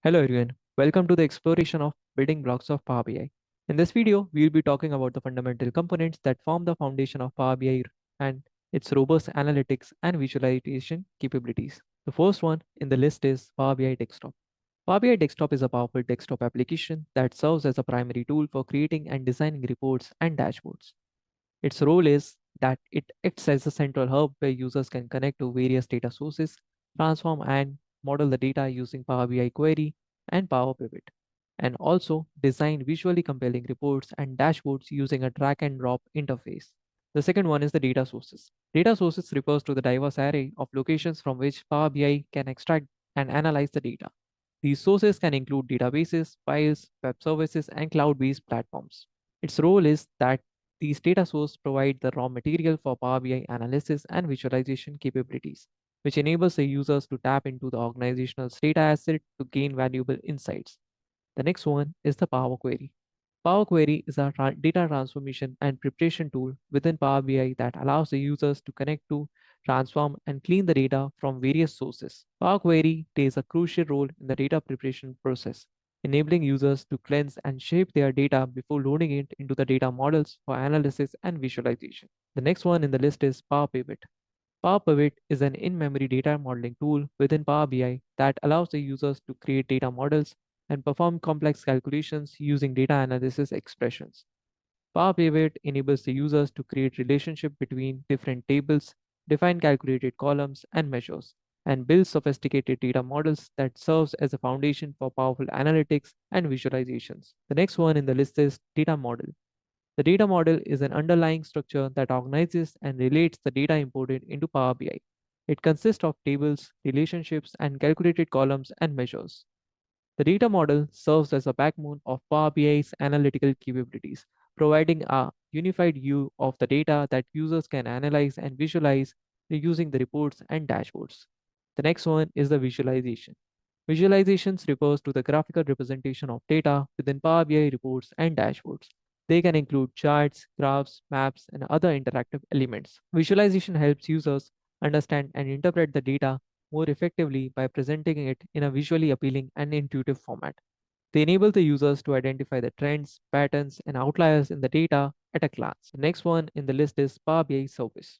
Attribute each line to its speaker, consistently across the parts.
Speaker 1: Hello everyone, welcome to the exploration of building blocks of Power BI. In this video, we will be talking about the fundamental components that form the foundation of Power BI and its robust analytics and visualization capabilities. The first one in the list is Power BI Desktop. Power BI Desktop is a powerful desktop application that serves as a primary tool for creating and designing reports and dashboards. Its role is that it acts as a central hub where users can connect to various data sources, transform and model the data using Power BI query and Power Pivot, and also design visually compelling reports and dashboards using a drag and drop interface. The second one is the data sources. Data sources refers to the diverse array of locations from which Power BI can extract and analyze the data. These sources can include databases, files, web services, and cloud-based platforms. Its role is that these data sources provide the raw material for Power BI analysis and visualization capabilities, which enables the users to tap into the organization's data asset to gain valuable insights. The next one is the Power Query. Power Query is a data transformation and preparation tool within Power BI that allows the users to connect to, transform, and clean the data from various sources. Power Query plays a crucial role in the data preparation process, enabling users to cleanse and shape their data before loading it into the data models for analysis and visualization. The next one in the list is Power Pivot. Power Pivot is an in-memory data modeling tool within Power BI that allows the users to create data models and perform complex calculations using data analysis expressions. Power Pivot enables the users to create relationship between different tables, define calculated columns and measures, and build sophisticated data models that serves as a foundation for powerful analytics and visualizations. The next one in the list is data model. The data model is an underlying structure that organizes and relates the data imported into Power BI. It consists of tables, relationships, and calculated columns and measures. The data model serves as a backbone of Power BI's analytical capabilities, providing a unified view of the data that users can analyze and visualize using the reports and dashboards. The next one is the visualization. Visualizations refers to the graphical representation of data within Power BI reports and dashboards. They can include charts, graphs, maps, and other interactive elements. Visualization helps users understand and interpret the data more effectively by presenting it in a visually appealing and intuitive format. They enable the users to identify the trends, patterns, and outliers in the data at a glance. The next one in the list is Power BI Service.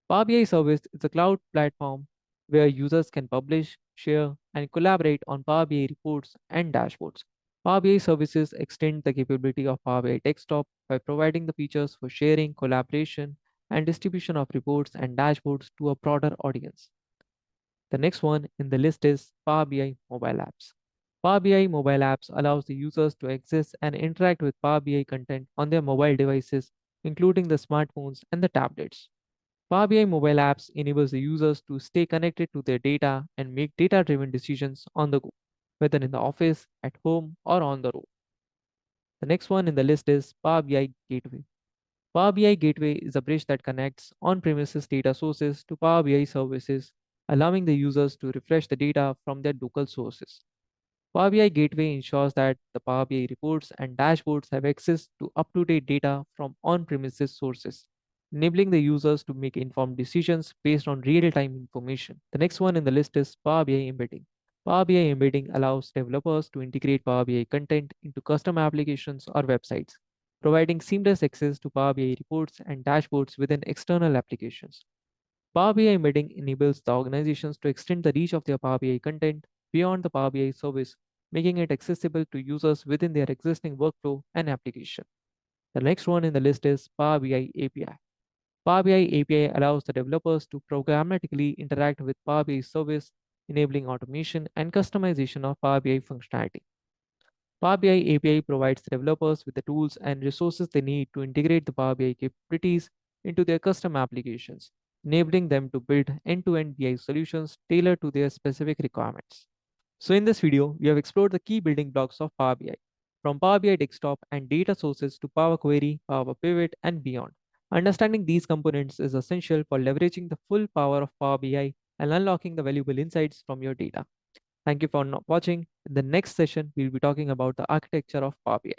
Speaker 1: Power BI Service is a cloud platform where users can publish, share, and collaborate on Power BI reports and dashboards. Power BI services extend the capability of Power BI Desktop by providing the features for sharing, collaboration, and distribution of reports and dashboards to a broader audience. The next one in the list is Power BI mobile apps. Power BI mobile apps allows the users to access and interact with Power BI content on their mobile devices, including the smartphones and the tablets. Power BI mobile apps enables the users to stay connected to their data and make data-driven decisions on the go, whether in the office, at home, or on the road. The next one in the list is Power BI Gateway. Power BI Gateway is a bridge that connects on-premises data sources to Power BI services, allowing the users to refresh the data from their local sources. Power BI Gateway ensures that the Power BI reports and dashboards have access to up-to-date data from on-premises sources, enabling the users to make informed decisions based on real-time information. The next one in the list is Power BI Embedding. Power BI Embedding allows developers to integrate Power BI content into custom applications or websites, providing seamless access to Power BI reports and dashboards within external applications. Power BI embedding enables the organizations to extend the reach of their Power BI content beyond the Power BI service, making it accessible to users within their existing workflow and application. The next one in the list is Power BI API. Power BI API allows the developers to programmatically interact with Power BI service, enabling automation and customization of Power BI functionality. Power BI API provides developers with the tools and resources they need to integrate the Power BI capabilities into their custom applications, enabling them to build end-to-end BI solutions tailored to their specific requirements. So in this video, we have explored the key building blocks of Power BI, from Power BI desktop and data sources to Power Query, Power Pivot, and beyond. Understanding these components is essential for leveraging the full power of Power BI and unlocking the valuable insights from your data. Thank you for watching. In the next session, we'll be talking about the architecture of Power BI.